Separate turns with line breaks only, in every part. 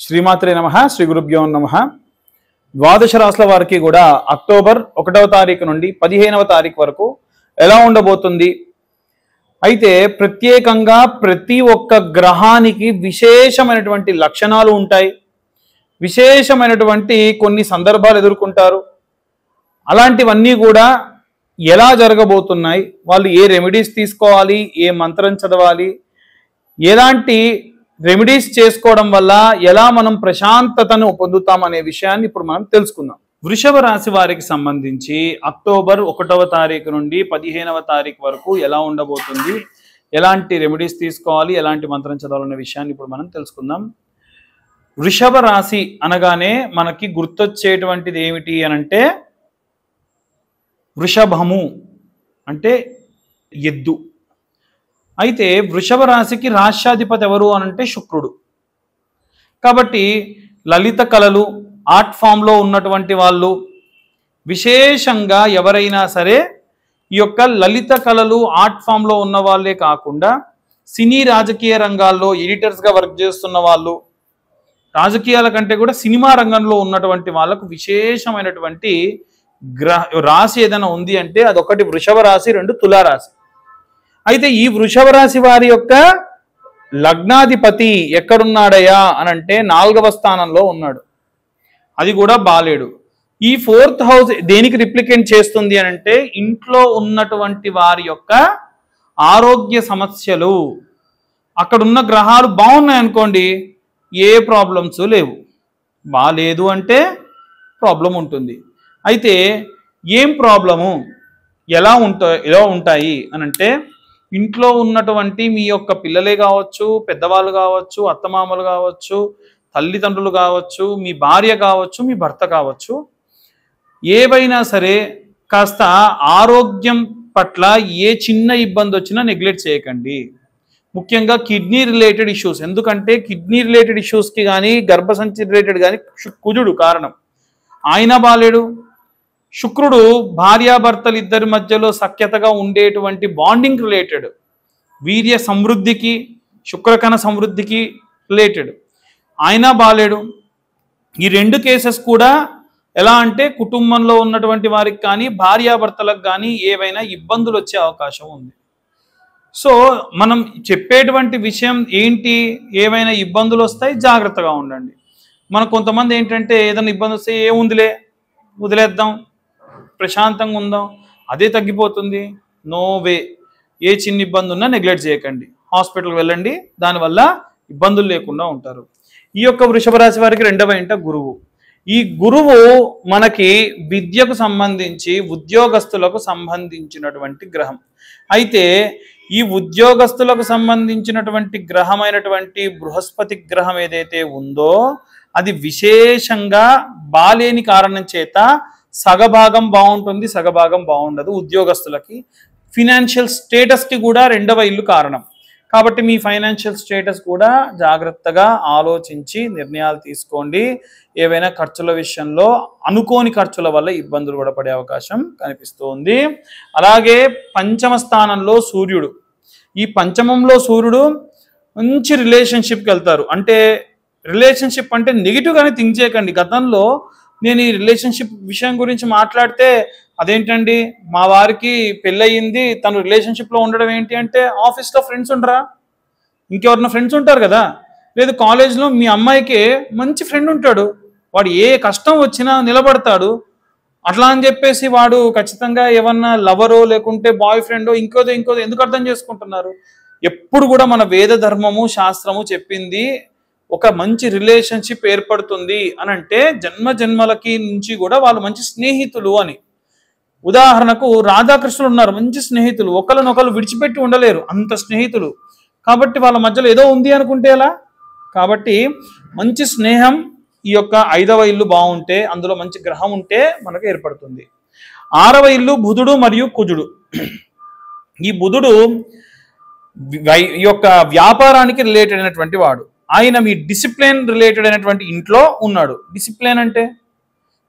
శ్రీమాత్రే నమః శ్రీ గురుభ్యో నమః ద్వాదశ రాశుల వారికి కూడా అక్టోబర్ 1వ తారీఖు నుండి 15వ తారీఖు వరకు ఎలా ఉండబోతుంది అయితే ప్రత్యేకంగా ప్రతి ఒక్క గ్రహానికి విశేషమైనటువంటి లక్షణాలు ఉంటాయి విశేషమైనటువంటి కొన్ని సందర్భాలు ఎదుర్కొంటారు అలాంటివన్నీ కూడా ఎలా జరగబోతున్నాయి వాళ్ళు ఏ రెమెడీస్ తీసుకోవాలి ఏ మంత్రం చదవాలి ఎలాంటి రెమెడీస్ చేసుకోవడం వల్ల ఎలా మనం ప్రశాంతతను పొందుతాం అనే విషయాన్ని ఇప్పుడు మనం తెలుసుకుందాం వృషభ రాశి వారికి సంబంధించి అక్టోబర్ 1వ తారీఖు నుండి 15వ తారీఖు వరకు ఎలా ఉండబోతుంది ఎలాంటి రెమెడీస్ తీసుకోవాలి ఎలాంటి మంత్రం చదవాలనే విషయాన్ని ఇప్పుడు మనం తెలుసుకుందాం వృషభ రాశి అనగానే మనకి గుర్తొచ్చేటువంటిది ఏమిటి అనంటే వృషభము అంటే ఎద్దు అయితే వృషభ రాశికి రాష్ట్రాధిపతి ఎవరు అనంటే శుక్రుడు కాబట్టి లలిత కళలు ఆర్ట్ ఫామ్లో ఉన్నటువంటి వాళ్ళు విశేషంగా ఎవరైనా సరే ఈ యొక్క లలిత కళలు ఆర్ట్ ఫామ్లో ఉన్న వాళ్ళే కాకుండా సినీ రాజకీయ రంగాల్లో ఎడిటర్స్గా వర్క్ చేస్తున్న వాళ్ళు రాజకీయాల కంటే కూడా సినిమా రంగంలో ఉన్నటువంటి వాళ్ళకు విశేషమైనటువంటి రాశి ఏదైనా ఉంది అంటే అదొకటి వృషభ రాశి రెండు తులారాశి అయితే ఈ వృషభ రాశి వారి యొక్క లగ్నాధిపతి ఎక్కడున్నాడయ్యా అనంటే 4వ స్థానంలో ఉన్నాడు అది కూడా బాలేడు ఈ 4th హౌస్ దేనికి రిప్లికేట్ చేస్తుంది అనంటే ఇంట్లో ఉన్నటువంటి వారి యొక్క ఆరోగ్య సమస్యలు అక్కడున్న గ్రహాలు బాగున్నాయి అనుకోండి ఏ ప్రాబ్లమ్స్ లేవు బాలేదు అంటే ప్రాబ్లం ఉంటుంది అయితే ఏం ప్రాబ్లము ఎలా ఉంటాయి అనంటే ఇంట్లో ఉన్నటువంటి మీ యొక్క పిల్లలే కావచ్చు పెద్దవాళ్ళు కావచ్చు అత్తమామలు కావచ్చు తల్లిదండ్రులు కావచ్చు మీ భార్య కావచ్చు మీ భర్త కావచ్చు ఏవైనా సరే కాస్త ఆరోగ్యం పట్ల ఏ చిన్న ఇబ్బంది వచ్చినా నెగ్లెక్ట్ చేయకండి ముఖ్యంగా కిడ్నీ రిలేటెడ్ ఇష్యూస్ ఎందుకంటే కిడ్నీ రిలేటెడ్ ఇష్యూస్కి కానీ గర్భసంచి రిలేటెడ్ కానీ కుజుడు కారణం ఆయన బాలేడు శుక్రుడు భార్యాభర్తలు ఇద్దరి మధ్యలో సఖ్యతగా ఉండేటువంటి బాండింగ్ రిలేటెడ్ వీర్య సమృద్ధికి శుక్రకణ సమృద్ధికి రిలేటెడ్ ఆయన బాలేడు ఈ రెండు కేసెస్ కూడా ఎలా అంటే కుటుంబంలో ఉన్నటువంటి వారికి కానీ భార్యాభర్తలకు కానీ ఏవైనా ఇబ్బందులు వచ్చే అవకాశం ఉంది సో మనం చెప్పేటువంటి విషయం ఏంటి ఏవైనా ఇబ్బందులు వస్తాయి జాగ్రత్తగా ఉండండి మన కొంతమంది ఏంటంటే ఏదైనా ఇబ్బంది వస్తే ఏముందిలే వదిలేద్దాం ప్రశాంతంగా ఉందాం అదే తగ్గిపోతుంది నో వే ఏ చిన్న ఇబ్బంది ఉన్నా నెగ్లెక్ట్ చేయకండి హాస్పిటల్కి వెళ్ళండి దానివల్ల ఇబ్బందులు లేకుండా ఉంటారు ఈ యొక్క వృషభ రాశి వారికి 2వ ఇంట గురువు ఈ గురువు మనకి విద్యకు సంబంధించి ఉద్యోగస్తులకు సంబంధించినటువంటి గ్రహం అయితే ఈ ఉద్యోగస్తులకు సంబంధించినటువంటి గ్రహమైనటువంటి బృహస్పతి గ్రహం ఏదైతే ఉందో అది విశేషంగా బాలేని కారణం చేత సగభాగం బాగుంటుంది సగభాగం బాగుండదు ఉద్యోగస్తులకి ఫినాన్షియల్ స్టేటస్కి కూడా 2వ ఇల్లు కారణం కాబట్టి మీ ఫైనాన్షియల్ స్టేటస్ కూడా జాగ్రత్తగా ఆలోచించి నిర్ణయాలు తీసుకోండి ఏవైనా ఖర్చుల విషయంలో అనుకోని ఖర్చుల వల్ల ఇబ్బందులు కూడా పడే అవకాశం కనిపిస్తుంది అలాగే 5వ స్థానంలో సూర్యుడు ఈ పంచమంలో సూర్యుడు మంచి రిలేషన్షిప్కి వెళ్తారు అంటే రిలేషన్షిప్ అంటే నెగిటివ్గానే థింక్ చేయకండి గతంలో నేను ఈ రిలేషన్షిప్ విషయం గురించి మాట్లాడితే అదేంటండి మా వారికి పెళ్ళయింది తను రిలేషన్షిప్లో ఉండడం ఏంటి అంటే ఆఫీస్లో ఫ్రెండ్స్ ఉండరా ఇంకెవరైనా ఫ్రెండ్స్ ఉంటారు కదా లేదు కాలేజ్లో మీ అమ్మాయికి మంచి ఫ్రెండ్ ఉంటాడు వాడు ఏ కష్టం వచ్చినా నిలబడతాడు అట్లా అని చెప్పేసి వాడు ఖచ్చితంగా ఏమన్నా లవరో లేకుంటే బాయ్ ఫ్రెండో ఇంకోదో ఎందుకు అర్థం చేసుకుంటున్నారు ఎప్పుడు కూడా మన వేద ధర్మము శాస్త్రము చెప్పింది ఒక మంచి రిలేషన్షిప్ ఏర్పడుతుంది అని అంటే జన్మ జన్మలకి నుంచి కూడా వాళ్ళు మంచి స్నేహితులు అని ఉదాహరణకు రాధాకృష్ణులు ఉన్నారు మంచి స్నేహితులు ఒకరినొకరు విడిచిపెట్టి ఉండలేరు అంత స్నేహితులు కాబట్టి వాళ్ళ మధ్యలో ఏదో ఉంది అనుకుంటే ఎలా కాబట్టి మంచి స్నేహం ఈ యొక్క 5వ ఇల్లు బాగుంటే అందులో మంచి గ్రహం ఉంటే మనకు ఏర్పడుతుంది 6వ ఇల్లు బుధుడు మరియు కుజుడు ఈ బుధుడు ఈ యొక్క వ్యాపారానికి రిలేటెడ్ అయినటువంటి వాడు ఆయన మీ డిసిప్లిన్ రిలేటెడ్ అయినటువంటి ఇంట్లో ఉన్నాడు డిసిప్లిన్ అంటే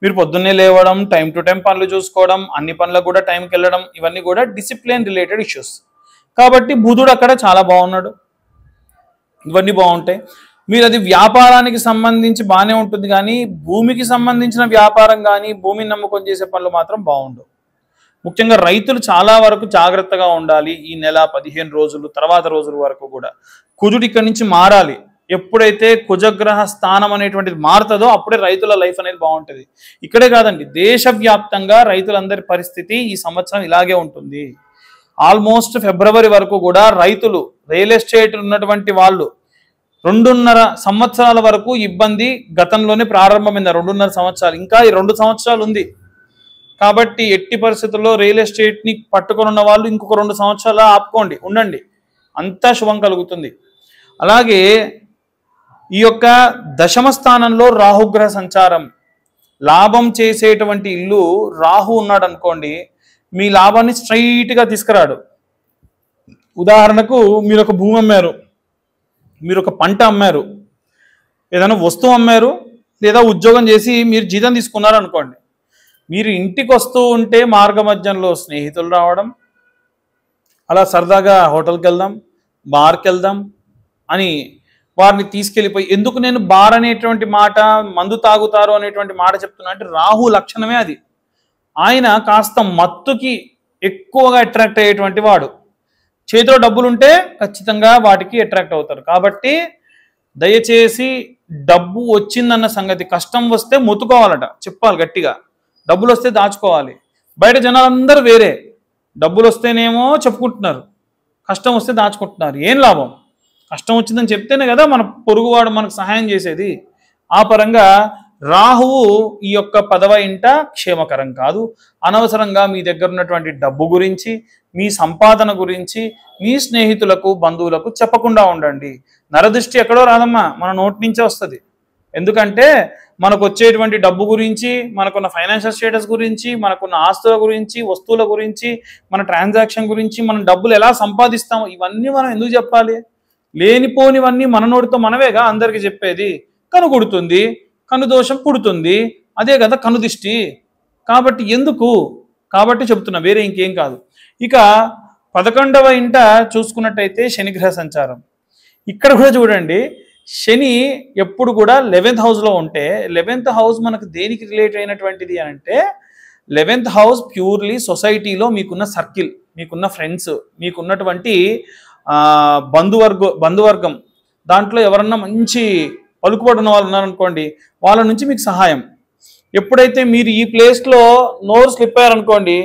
మీరు పొద్దున్నే లేవడం టైం టు టైం పనులు చూసుకోవడం అన్ని పనులకు కూడా టైంకి వెళ్ళడం ఇవన్నీ కూడా డిసిప్లిన్ రిలేటెడ్ ఇష్యూస్ కాబట్టి బుధుడు అక్కడ చాలా బాగున్నాడు ఇవన్నీ బాగుంటాయి మీరు అది వ్యాపారానికి సంబంధించి బాగానే ఉంటుంది, కానీ భూమికి సంబంధించిన వ్యాపారం కానీ భూమిని నమ్ముకొని చేసే పనులు మాత్రం బాగుండవు. ముఖ్యంగా రైతులు చాలా వరకు జాగ్రత్తగా ఉండాలి. ఈ నెల 15 రోజులు తర్వాత రోజుల వరకు కూడా కుజుడు ఇక్కడి నుంచి మారాలి. ఎప్పుడైతే కుజగ్రహ స్థానం అనేటువంటిది మారుతుందో అప్పుడే రైతుల లైఫ్ అనేది బాగుంటుంది. ఇక్కడే కాదండి, దేశవ్యాప్తంగా రైతులందరి పరిస్థితి ఈ సంవత్సరం ఇలాగే ఉంటుంది. ఆల్మోస్ట్ ఫిబ్రవరి వరకు కూడా రైతులు, రియల్ ఎస్టేట్ ఉన్నటువంటి వాళ్ళు 2.5 సంవత్సరాల వరకు ఇబ్బంది గతంలోనే ప్రారంభమైంది. 2.5 సంవత్సరాలు, ఇంకా ఈ 2 సంవత్సరాలు ఉంది. కాబట్టి ఎట్టి పరిస్థితుల్లో రియల్ ఎస్టేట్ని పట్టుకొని ఉన్న వాళ్ళు ఇంకొక 2 సంవత్సరాలు ఆపుకోండి, ఉండండి, అంతా శుభం కలుగుతుంది. అలాగే ఈ యొక్క దశమ స్థానంలో రాహుగ్రహ సంచారం, లాభం చేసేటువంటి ఇల్లు రాహు ఉన్నాడు అనుకోండి, మీ లాభాన్ని స్ట్రైట్గా తీసుకురాడు. ఉదాహరణకు మీరు ఒక భూమి అమ్మారు, మీరు ఒక పంట అమ్మారు, ఏదైనా వస్తువు అమ్మారు, లేదా ఉద్యోగం చేసి మీరు జీతం తీసుకున్నారు అనుకోండి. మీరు ఇంటికి వస్తూ ఉంటే మార్గ మధ్యంలో స్నేహితులు రావడం, అలా సరదాగా హోటల్కి వెళ్దాం, బార్కి వెళ్దాం అని వారిని తీసుకెళ్ళిపోయి, ఎందుకు నేను బార్ అనేటువంటి మాట, మందు తాగుతారు అనేటువంటి మాట చెప్తున్నా అంటే రాహు లక్షణమే అది. ఆయన కాస్త మత్తుకి ఎక్కువగా అట్రాక్ట్ అయ్యేటువంటి వాడు. చేతిలో డబ్బులుంటే ఖచ్చితంగా వాటికి అట్రాక్ట్ అవుతారు. కాబట్టి దయచేసి డబ్బు వచ్చిందన్న సంగతి, కష్టం వస్తే మొత్తుకోవాలట, చెప్పాలి గట్టిగా. డబ్బులు వస్తే దాచుకోవాలి. బయట జనాలందరూ వేరే, డబ్బులు వస్తేనేమో చెప్పుకుంటున్నారు, కష్టం వస్తే దాచుకుంటున్నారు. ఏం లాభం? కష్టం వచ్చిందని చెప్తేనే కదా మన పొరుగువాడు మనకు సహాయం చేసేది. ఆ పరంగా రాహువు ఈ యొక్క 10వ ఇంట క్షేమకరం కాదు. అనవసరంగా మీ దగ్గర ఉన్నటువంటి డబ్బు గురించి, మీ సంపాదన గురించి మీ స్నేహితులకు, బంధువులకు చెప్పకుండా ఉండండి. నరదృష్టి ఎక్కడో రాదమ్మా, మన నోటి నుంచే వస్తుంది. ఎందుకంటే మనకు వచ్చేటువంటి డబ్బు గురించి, మనకున్న ఫైనాన్షియల్ స్టేటస్ గురించి, మనకున్న ఆస్తుల గురించి, వస్తువుల గురించి, మన ట్రాన్సాక్షన్ గురించి, మనం డబ్బులు ఎలా సంపాదిస్తామో ఇవన్నీ మనం ఎందుకు చెప్పాలి? లేనిపోనివన్నీ మన నోటితో మనమేగా అందరికి చెప్పేది. కనుగుడుతుంది, కనుదోషం పుడుతుంది, అదే కదా కనుదిష్టి. కాబట్టి ఎందుకు? కాబట్టి చెప్తున్నా, వేరే ఇంకేం కాదు. ఇక 11వ ఇంట చూసుకున్నట్టయితే శనిగ్రహ సంచారం. ఇక్కడ కూడా చూడండి, శని ఎప్పుడు కూడా 11th హౌస్లో ఉంటే, 11th హౌస్ మనకు దేనికి రిలేట్ అయినటువంటిది అని అంటే, 11th హౌస్ ప్యూర్లీ మీకున్న సర్కిల్, మీకున్న ఫ్రెండ్స్, మీకున్నటువంటి బంధువర్గం, దాంట్లో ఎవరన్నా మంచి పలుకుబడి ఉన్న వాళ్ళు ఉన్నారనుకోండి, వాళ్ళ నుంచి మీకు సహాయం. ఎప్పుడైతే మీరు ఈ ప్లేస్లో నోరు స్లిప్ అయ్యారనుకోండి,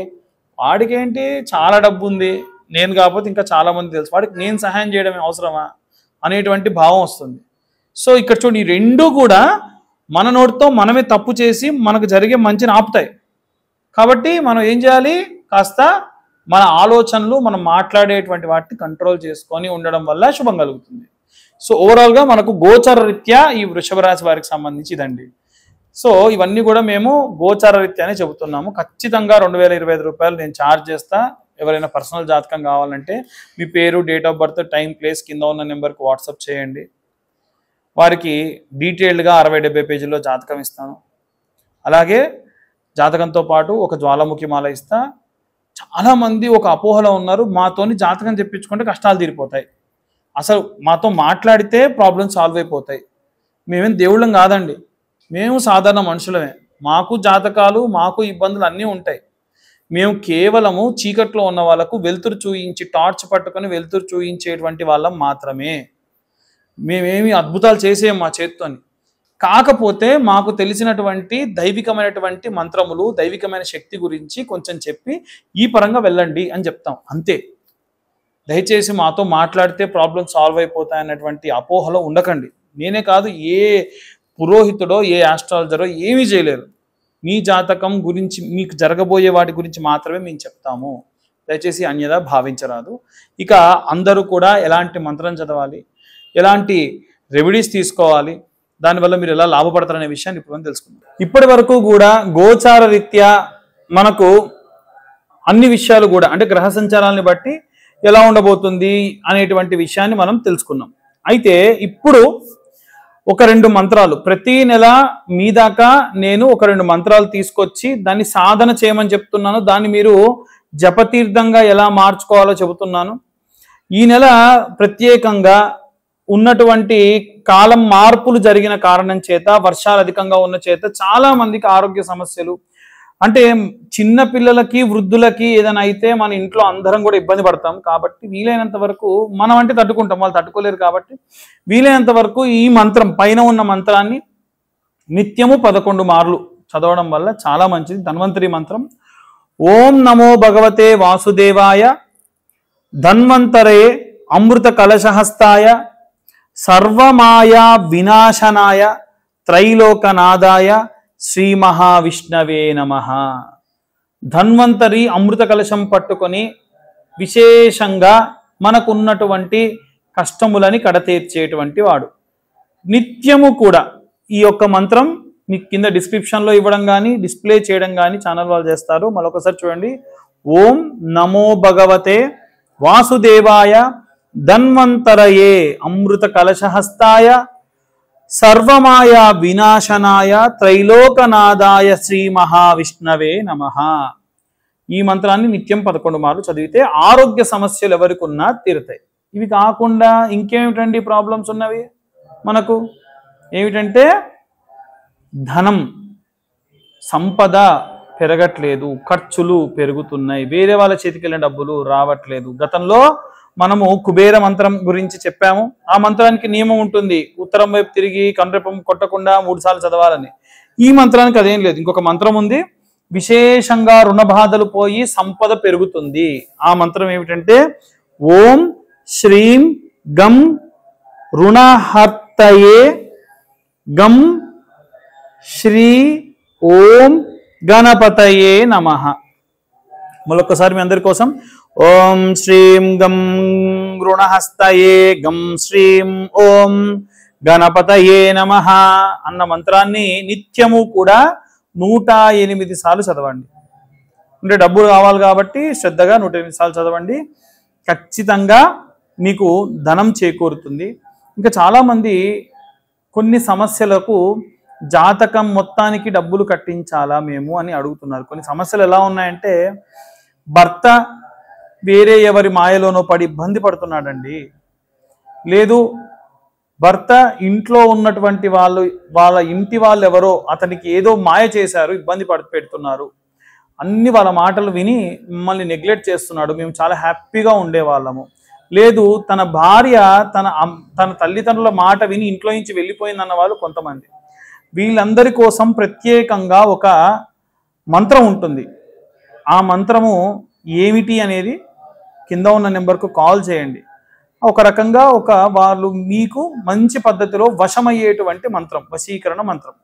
వాడికేంటి చాలా డబ్బు ఉంది, నేను కాకపోతే ఇంకా చాలామంది తెలుసు, వాడికి నేను సహాయం చేయడమే అవసరమా అనేటువంటి భావం వస్తుంది. సో ఇక్కడ చూడండి, ఈ రెండు కూడా మన నోటితో మనమే తప్పు చేసి మనకు జరిగే మంచిని ఆపుతాయి. కాబట్టి మనం ఏం చేయాలి? కాస్త మన ఆలోచనలు, మనం మాట్లాడేటువంటి వాటిని కంట్రోల్ చేసుకొని ఉండడం వల్ల శుభం కలుగుతుంది. సో ఓవరాల్గా మనకు గోచార రీత్యా ఈ వృషభ రాశి వారికి సంబంధించి ఇదండి. సో ఇవన్నీ కూడా మేము గోచార రీత్యానే చెబుతున్నాము. ఖచ్చితంగా 2025 రూపాయలు నేను ఛార్జ్ చేస్తా. ఎవరైనా పర్సనల్ జాతకం కావాలంటే మీ పేరు, date of birth, time, place కింద ఉన్న నెంబర్కి వాట్సాప్ చేయండి. వారికి డీటెయిల్డ్గా 60-70 పేజీల్లో జాతకం ఇస్తాను. అలాగే జాతకంతో పాటు ఒక జ్వాలాముఖి మాల ఇస్తా. చాలామంది ఒక అపోహలో ఉన్నారు, మాతోని జాతకం చెప్పించుకుంటే కష్టాలు తీరిపోతాయి, అసలు మాతో మాట్లాడితే ప్రాబ్లమ్స్ సాల్వ్ అయిపోతాయి. మేమేం దేవుళ్ళం కాదండి, మేము సాధారణ మనుషులమే. మాకు జాతకాలు, మాకు ఇబ్బందులు అన్నీ ఉంటాయి. మేము కేవలము చీకట్లో ఉన్న వాళ్ళకు వెలుతురు చూయించి, టార్చ్ పట్టుకొని వెలుతురు చూయించేటువంటి వాళ్ళం మాత్రమే. మేమేమి అద్భుతాలు చేసేయం మా చేత్తోని. కాకపోతే మాకు తెలిసినటువంటి దైవికమైనటువంటి మంత్రములు, దైవికమైన శక్తి గురించి కొంచెం చెప్పి ఈ పరంగా వెళ్ళండి అని చెప్తాం, అంతే. దయచేసి మాతో మాట్లాడితే ప్రాబ్లమ్ సాల్వ్ అయిపోతాయన్నటువంటి అపోహలో ఉండకండి. నేనే కాదు, ఏ పురోహితుడో, ఏ ఆస్ట్రాలజరో ఏమీ చేయలేరు. మీ జాతకం గురించి, మీకు జరగబోయే వాటి గురించి మాత్రమే మేము చెప్తాము. దయచేసి అన్యదా భావించరాదు. ఇక అందరూ కూడా ఎలాంటి మంత్రం చదవాలి, ఎలాంటి రెమెడీస్ తీసుకోవాలి, దానివల్ల మీరు ఎలా లాభపడతారనే విషయాన్ని ఇప్పుడు మనం తెలుసుకుందాం. ఇప్పటి వరకు కూడా గోచార రీత్యా మనకు అన్ని విషయాలు కూడా, అంటే గ్రహ సంచారాలను బట్టి ఎలా ఉండబోతుంది అనేటువంటి విషయాన్ని మనం తెలుసుకున్నాం. అయితే ఇప్పుడు ఒక 2 మంత్రాలు ప్రతి నెల మీ దాకా నేను ఒక 2 మంత్రాలు తీసుకొచ్చి దాన్ని సాధన చేయమని చెప్తున్నాను. దాన్ని మీరు జపతీర్థంగా ఎలా మార్చుకోవాలో చెబుతున్నాను. ఈ నెల ప్రత్యేకంగా ఉన్నటువంటి కాలం మార్పులు జరిగిన కారణం చేత, వర్షాలు అధికంగా ఉన్న చేత చాలా మందికి ఆరోగ్య సమస్యలు, అంటే చిన్న పిల్లలకి వృద్ధులకి ఏదైనా అయితే మన ఇంట్లో అందరం కూడా ఇబ్బంది పడతాం. కాబట్టి వీలైనంత వరకు మనం అంటే తట్టుకుంటాం, వాళ్ళు తట్టుకోలేరు. కాబట్టి వీలైనంత వరకు ఈ మంత్రం, పైన ఉన్న మంత్రాన్ని నిత్యము 11 మార్లు చదవడం వల్ల చాలా మంచిది. ధన్వంతరి మంత్రం. ఓం నమో భగవతే వాసుదేవాయ ధన్వంతరే అమృత కలశహస్తాయ సర్వమాయా వినాశనాయ త్రైలోకనాదాయ శ్రీ మహావిష్ణవే నమః. ధన్వంతరి అమృత కలశం పట్టుకొని విశేషంగా మనకున్నటువంటి కష్టములని కడతీర్చేటువంటి వాడు. నిత్యము కూడా ఈ యొక్క మంత్రం మీకు కింద డిస్క్రిప్షన్లో ఇవ్వడం కానీ డిస్ప్లే చేయడం కానీ ఛానల్ వాళ్ళు చేస్తారు. మరొకసారి చూడండి. ఓం నమో భగవతే వాసుదేవాయ ధన్వంతరయే అమృత కలశహస్తాయ సర్వమాయా వినాశనాయ త్రైలోకనాదాయ శ్రీ మహావిష్ణవే నమః. ఈ మంత్రాన్ని నిత్యం 11 మార్లు చదివితే ఆరోగ్య సమస్యలు ఎవరికి ఉన్నా తీరుతాయి. ఇవి కాకుండా ఇంకేమిటండి ప్రాబ్లమ్స్ ఉన్నవి మనకు? ఏమిటంటే ధనం, సంపద పెరగట్లేదు, ఖర్చులు పెరుగుతున్నాయి, వేరే వాళ్ళ చేతికి వెళ్ళిన డబ్బులు రావట్లేదు. గతంలో మనము కుబేర మంత్రం గురించి చెప్పాము. ఆ మంత్రానికి నియమం ఉంటుంది, ఉత్తరం వైపు తిరిగి కండ్రెపం కొట్టకుండా 3 సార్లు చదవాలని. ఈ మంత్రానికి అదేం లేదు. ఇంకొక మంత్రం ఉంది, విశేషంగా రుణ బాధలు పోయి సంపద పెరుగుతుంది. ఆ మంత్రం ఏమిటంటే ఓం శ్రీం గం రుణహర్తయే గం శ్రీ ఓం గణపతయే నమః. మరొకసారి మీ అందరి కోసం. ఓం శ్రీం గం రుణహస్తయే గం శ్రీం ఓం గణపతయే నమః అన్న మంత్రాన్ని నిత్యము కూడా 108 సార్లు చదవండి. అంటే డబ్బులు కావాలి కాబట్టి శ్రద్ధగా 108 సార్లు చదవండి. ఖచ్చితంగా మీకు ధనం చేకూరుతుంది. ఇంకా చాలామంది కొన్ని సమస్యలకు జాతకం మొత్తానికి డబ్బులు కట్టించాలా మేము అని అడుగుతున్నారు. కొన్ని సమస్యలు ఎలా ఉన్నాయంటే, భర్త వేరే ఎవరి మాయలోనో పడి ఇబ్బంది పడుతున్నాడండి, లేదు భర్త ఇంట్లో ఉన్నటువంటి వాళ్ళ ఇంటి వాళ్ళు ఎవరో అతనికి ఏదో మాయ చేశారు, ఇబ్బంది పెడుతున్నారు, అన్ని వాళ్ళ మాటలు విని మిమ్మల్ని నెగ్లెక్ట్ చేస్తున్నాడు, మేము చాలా హ్యాపీగా ఉండేవాళ్ళము, లేదు తన భార్య తన తల్లిదండ్రుల మాట విని ఇంట్లో నుంచి వెళ్ళిపోయిందన్న వాళ్ళు కొంతమంది. వీళ్ళందరి కోసం ప్రత్యేకంగా ఒక మంత్రం ఉంటుంది. ఆ మంత్రము ఏమిటి అనేది కింద ఉన్న నెంబర్కు కాల్ చేయండి. ఒక రకంగా వాళ్ళు మీకు మంచి పద్ధతిలో వశమయ్యేటువంటి మంత్రం, వశీకరణ మంత్రం.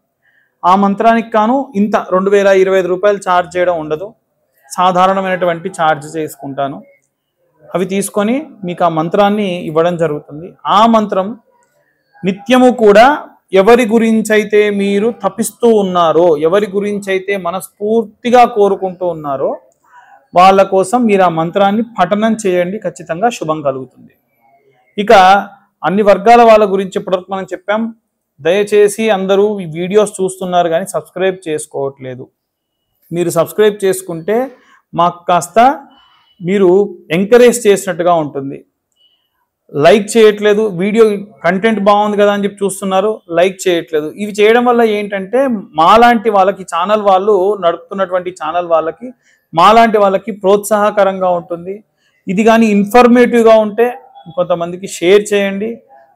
ఆ మంత్రానికి కాను ఇంత 2025 రూపాయలు ఛార్జ్ చేయడం ఉండదు, సాధారణమైనటువంటి ఛార్జ్ చేసుకుంటాను. అవి తీసుకొని మీకు ఆ మంత్రాన్ని ఇవ్వడం జరుగుతుంది. ఆ మంత్రం నిత్యము కూడా ఎవరి గురించైతే మీరు తపిస్తూ ఉన్నారో, ఎవరి గురించైతే మనస్ఫూర్తిగా కోరుకుంటూ ఉన్నారో వాళ్ళ కోసం మీరు ఆ మంత్రాన్ని పఠనం చేయండి. ఖచ్చితంగా శుభం కలుగుతుంది. ఇక అన్ని వర్గాల వాళ్ళ గురించి ఇప్పటివరకు మనం చెప్పాం. దయచేసి అందరూ ఈ వీడియోస్ చూస్తున్నారు కానీ సబ్స్క్రైబ్ చేసుకోవట్లేదు. మీరు సబ్స్క్రైబ్ చేసుకుంటే మాకు కాస్త మీరు ఎంకరేజ్ చేసినట్టుగా ఉంటుంది. లైక్ చేయట్లేదు, వీడియో కంటెంట్ బాగుంది కదా అని చెప్పి చూస్తున్నారు, లైక్ చేయట్లేదు. ఇవి చేయడం వల్ల ఏంటంటే మాలాంటి వాళ్ళకి, ఛానల్ వాళ్ళు నడుపుతున్నటువంటి ఛానల్ వాళ్ళకి, మాలాంటి వాళ్ళకి ప్రోత్సాహకరంగా ఉంటుంది. ఇది కానీ ఇన్ఫర్మేటివ్గా ఉంటే కొంతమందికి షేర్ చేయండి.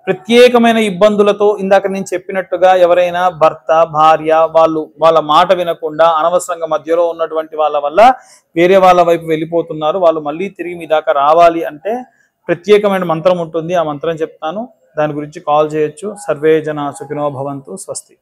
ప్రత్యేకమైన ఇబ్బందులతో ఇందాక నేను చెప్పినట్టుగా ఎవరైనా భర్త భార్య వాళ్ళ మాట వినకుండా అనవసరంగా మధ్యలో ఉన్నటువంటి వాళ్ళ వల్ల వేరే వాళ్ళ వైపు వెళ్ళిపోతున్నారు, వాళ్ళు మళ్ళీ తిరిగి మీ దాకా రావాలి అంటే ప్రత్యేకమైన మంత్రం ఉంటుంది. ఆ మంత్రం చెప్తాను, దాని గురించి కాల్ చేయొచ్చు. సర్వే జనా సుఖినో భవంతు. స్వస్తి.